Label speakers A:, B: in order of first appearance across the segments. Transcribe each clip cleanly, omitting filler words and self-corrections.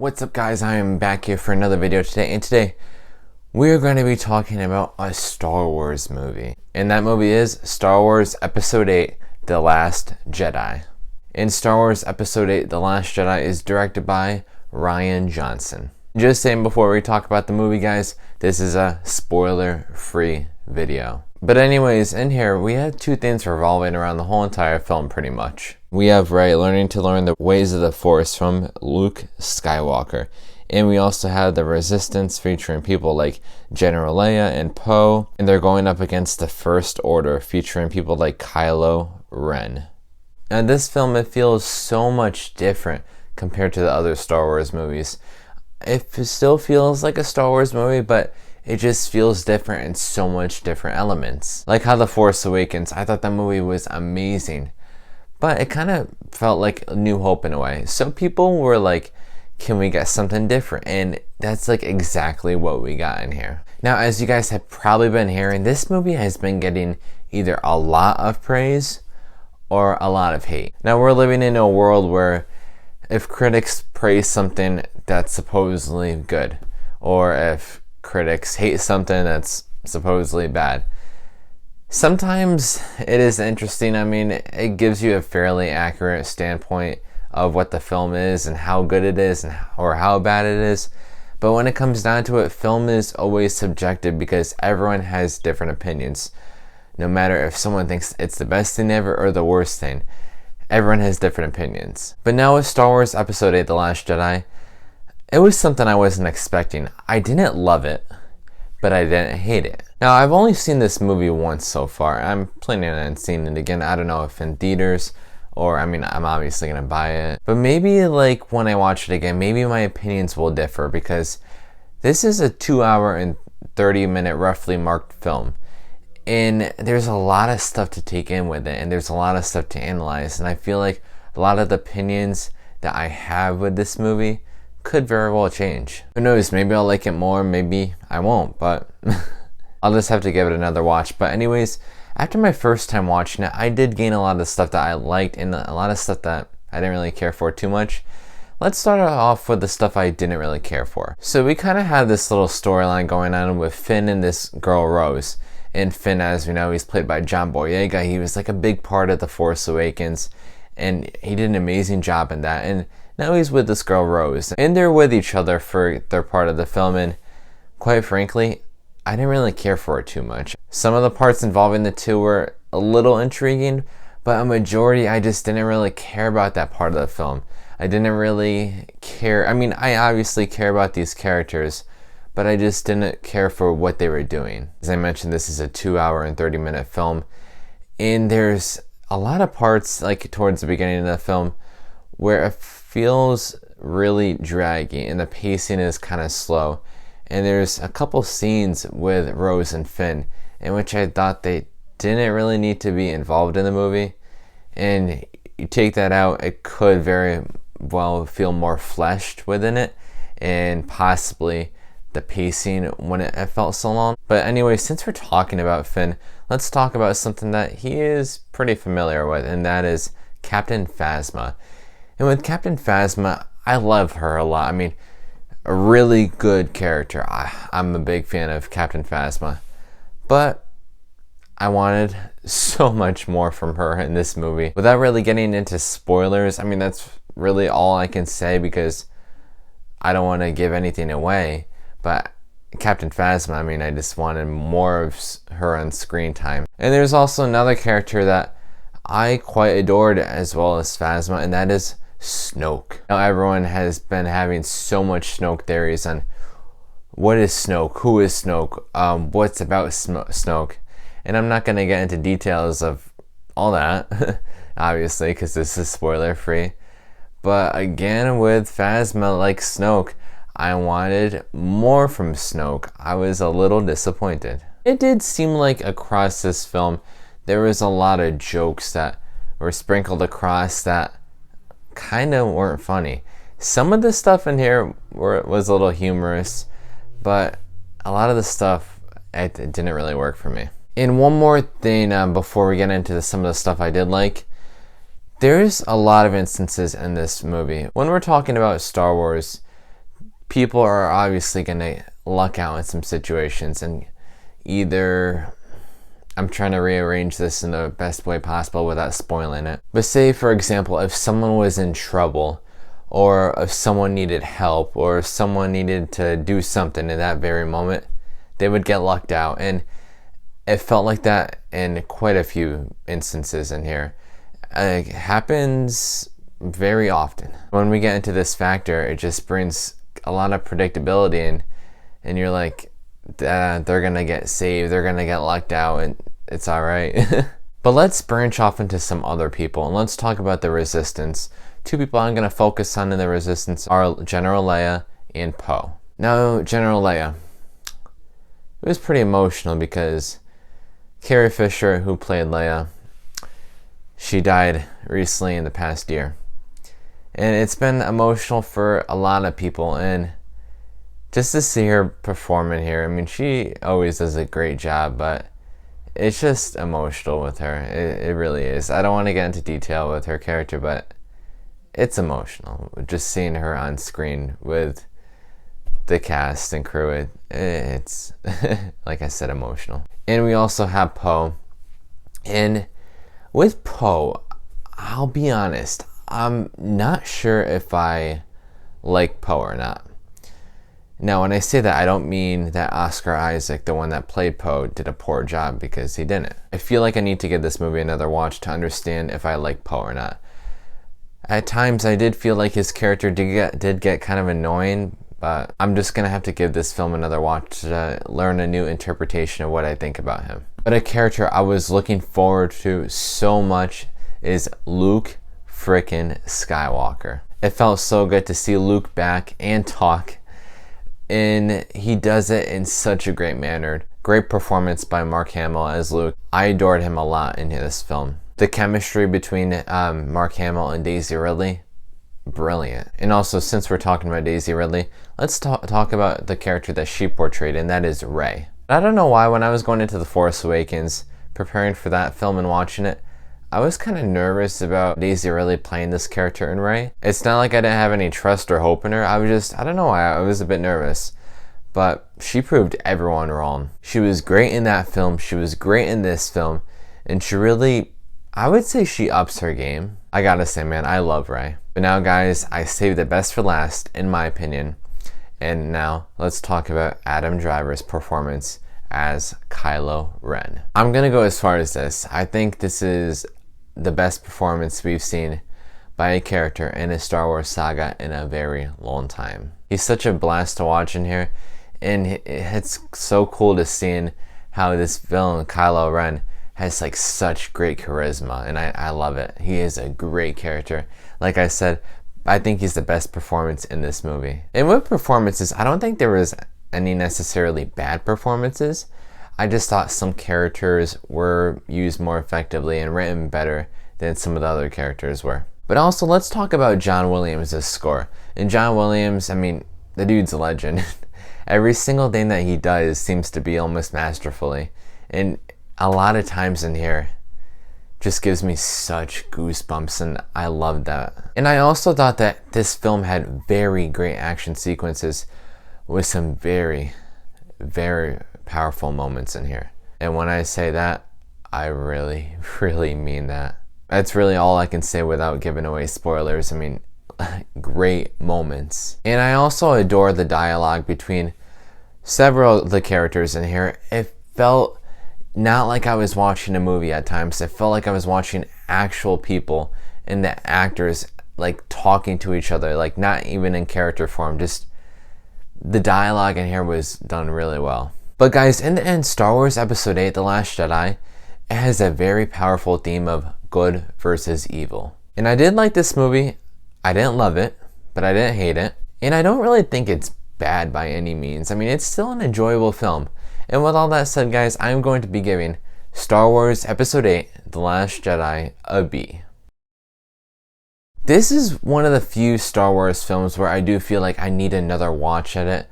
A: What's up guys, I am back here for another video today, and today we're going to be talking about a Star Wars movie. And that movie is Star Wars Episode 8, The Last Jedi. And Star Wars Episode 8, The Last Jedi is directed by Rian Johnson. Just saying before we talk about the movie guys, this is a spoiler-free video. But anyways, in here we have two things revolving around the whole entire film pretty much. We have Rey learning to learn the ways of the Force from Luke Skywalker. And we also have the Resistance featuring people like General Leia and Poe. And they're going up against the First Order featuring people like Kylo Ren. Now this film, it feels so much different compared to the other Star Wars movies. It still feels like a Star Wars movie, but it just feels different in so much different elements. Like how The Force Awakens, I thought that movie was amazing. But it kind of felt like A New Hope in a way. So people were like, can we get something different? And that's like exactly what we got in here. Now, as you guys have probably been hearing, this movie has been getting either a lot of praise or a lot of hate. Now, we're living in a world where if critics praise something that's supposedly good, or if critics hate something that's supposedly bad, sometimes it is interesting. I mean, it gives you a fairly accurate standpoint of what the film is and how good it is or how bad it is. But when it comes down to it, film is always subjective because everyone has different opinions. No matter if someone thinks it's the best thing ever or the worst thing, everyone has different opinions. But now with Star Wars Episode 8, The Last Jedi, it was something I wasn't expecting. I didn't love it, but I didn't hate it. Now, I've only seen this movie once so far. I'm planning on seeing it again. I don't know if in theaters or, I mean, I'm obviously going to buy it. But maybe like when I watch it again, maybe my opinions will differ because this is a 2 hour and 30 minute roughly marked film. And there's a lot of stuff to take in with it, and there's a lot of stuff to analyze. And I feel like a lot of the opinions that I have with this movie could very well change. Who knows, maybe I'll like it more, maybe I won't, but I'll just have to give it another watch. But anyways, after my first time watching it, I did gain a lot of stuff that I liked and a lot of stuff that I didn't really care for too much. Let's start off with the stuff I didn't really care for. So we kind of had this little storyline going on with Finn and this girl Rose. And Finn, as we know, he's played by John Boyega. He was like a big part of The Force Awakens, and he did an amazing job in that. And now he's with this girl Rose, and they're with each other for their part of the film. And quite frankly, I didn't really care for it too much. Some of the parts involving the two were a little intriguing, but a majority I just didn't really care about that part of the film. I didn't really care. I mean, I obviously care about these characters, but I just didn't care for what they were doing. As I mentioned, this is a 2 hour and 30 minute film, and there's a lot of parts like towards the beginning of the film where it feels really draggy and the pacing is kind of slow. And there's a couple scenes with Rose and Finn in which I thought they didn't really need to be involved in the movie. And you take that out, it could very well feel more fleshed within it, and possibly the pacing when it felt so long. But anyway, since we're talking about Finn, let's talk about something that he is pretty familiar with, and that is Captain Phasma. And with Captain Phasma, I love her a lot. I mean, a really good character. I'm a big fan of Captain Phasma. But I wanted so much more from her in this movie. Without really getting into spoilers, I mean, that's really all I can say because I don't want to give anything away. But Captain Phasma, I mean, I just wanted more of her on screen time. And there's also another character that I quite adored as well as Phasma, and that is Snoke. Now everyone has been having so much Snoke theories on what is Snoke, who is Snoke, what's about Snoke. And I'm not going to get into details of all that, obviously, because this is spoiler free. But again, with Phasma, like Snoke, I wanted more from Snoke. I was a little disappointed. It did seem like across this film, there was a lot of jokes that were sprinkled across that kind of weren't funny. Some of the stuff in here was a little humorous, but a lot of the stuff, it didn't really work for me. And one more thing before we get into some of the stuff I did like. There's a lot of instances in this movie. When we're talking about Star Wars, people are obviously gonna luck out in some situations, and either, I'm trying to rearrange this in the best way possible without spoiling it, but say for example, if someone was in trouble, or if someone needed help, or if someone needed to do something in that very moment, they would get lucked out. And it felt like that in quite a few instances in here. It happens very often. When we get into this factor, it just brings a lot of predictability in, and you're like, they're gonna get saved, they're gonna get lucked out, and it's alright. But let's branch off into some other people, and let's talk about the Resistance. Two people I'm gonna focus on in the Resistance are General Leia and Poe. Now, General Leia, it was pretty emotional because Carrie Fisher, who played Leia, she died recently in the past year. And it's been emotional for a lot of people, and just to see her perform in here, I mean, she always does a great job, but it's just emotional with her. It really is. I don't want to get into detail with her character, but it's emotional. Just seeing her on screen with the cast and crew, it's, like I said, emotional. And we also have Poe. And with Poe, I'll be honest, I'm not sure if I like Poe or not. Now, when I say that, I don't mean that Oscar Isaac, the one that played Poe, did a poor job, because he didn't. I feel like I need to give this movie another watch to understand if I like Poe or not. At times, I did feel like his character did get kind of annoying, but I'm just going to have to give this film another watch to learn a new interpretation of what I think about him. But a character I was looking forward to so much is Luke frickin' Skywalker. It felt so good to see Luke back and talk, and he does it in such a great manner. Great performance by Mark Hamill as Luke. I adored him a lot in this film. The chemistry between Mark Hamill and Daisy Ridley, brilliant. And also, since we're talking about Daisy Ridley, let's talk about the character that she portrayed, and that is Rey. I don't know why, when I was going into The Force Awakens, preparing for that film and watching it, I was kind of nervous about Daisy Ridley playing this character in Rey. It's not like I didn't have any trust or hope in her. I don't know why, I was a bit nervous. But she proved everyone wrong. She was great in that film, she was great in this film, and she really, I would say she ups her game. I gotta say, man, I love Rey. But now, guys, I saved the best for last, in my opinion. And now, let's talk about Adam Driver's performance as Kylo Ren. I'm gonna go as far as this. I think this is the best performance we've seen by a character in a Star Wars saga in a very long time. He's such a blast to watch in here, and it's so cool to see how this villain, Kylo Ren, has like such great charisma, and I love it. He is a great character. Like I said, I think he's the best performance in this movie. And with performances, I don't think there was any necessarily bad performances. I just thought some characters were used more effectively and written better than some of the other characters were. But also, let's talk about John Williams' score. And John Williams, I mean, the dude's a legend. Every single thing that he does seems to be almost masterfully. And a lot of times in here just gives me such goosebumps, and I love that. And I also thought that this film had very great action sequences with some very, very powerful moments in here. And when I say that, I really, really mean that. That's really all I can say without giving away spoilers. I mean, great moments. And I also adore the dialogue between several of the characters in here. It felt not like I was watching a movie at times. It felt like I was watching actual people, and the actors like talking to each other, like not even in character form. Just the dialogue in here was done really well. But guys, in the end, Star Wars Episode 8, The Last Jedi, it has a very powerful theme of good versus evil. And I did like this movie. I didn't love it, but I didn't hate it. And I don't really think it's bad by any means. I mean, it's still an enjoyable film. And with all that said, guys, I'm going to be giving Star Wars Episode 8, The Last Jedi, a B. This is one of the few Star Wars films where I do feel like I need another watch at it.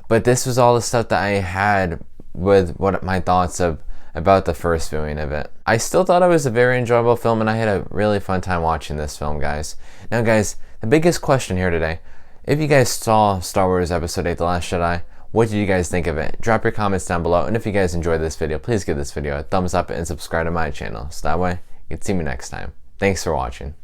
A: But this was all the stuff that I had with what my thoughts about the first viewing of it. I still thought it was a very enjoyable film, and I had a really fun time watching this film, guys. Now, guys, the biggest question here today If you guys saw Star Wars Episode 8 The Last Jedi, what did you guys think of it? Drop your comments down below, and if you guys enjoyed this video, please give this video a thumbs up and subscribe to my channel, so that way you can see me next time. Thanks for watching.